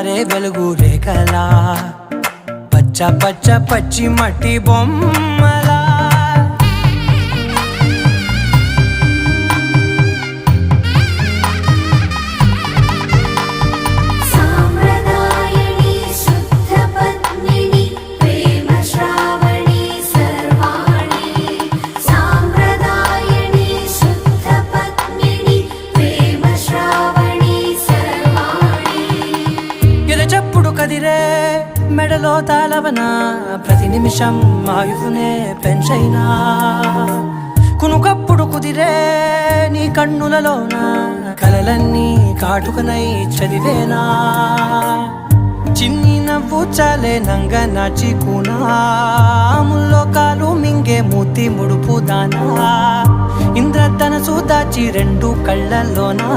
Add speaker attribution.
Speaker 1: జారే వెలుగు రేఖలా పచ్చ పచ్చ పచ్చి మట్టి బొమ్మలా చెప్పుడు కదిరే మెడలో తాళవన ప్రతి నిమిషం ఆయుధునే పెంచైనా కునుకప్పుడు కుదిరే నీ కన్నులలోన కలలన్నీ కాటుకనై చదివేనా చిన్ని నవ్వు చాలే నంగ నాచి కూనాముల్లో కాలు మింగే మూతి ముడుపు దానా ఇంద్రధనసు దాచి రెండు కళ్ళల్లోనా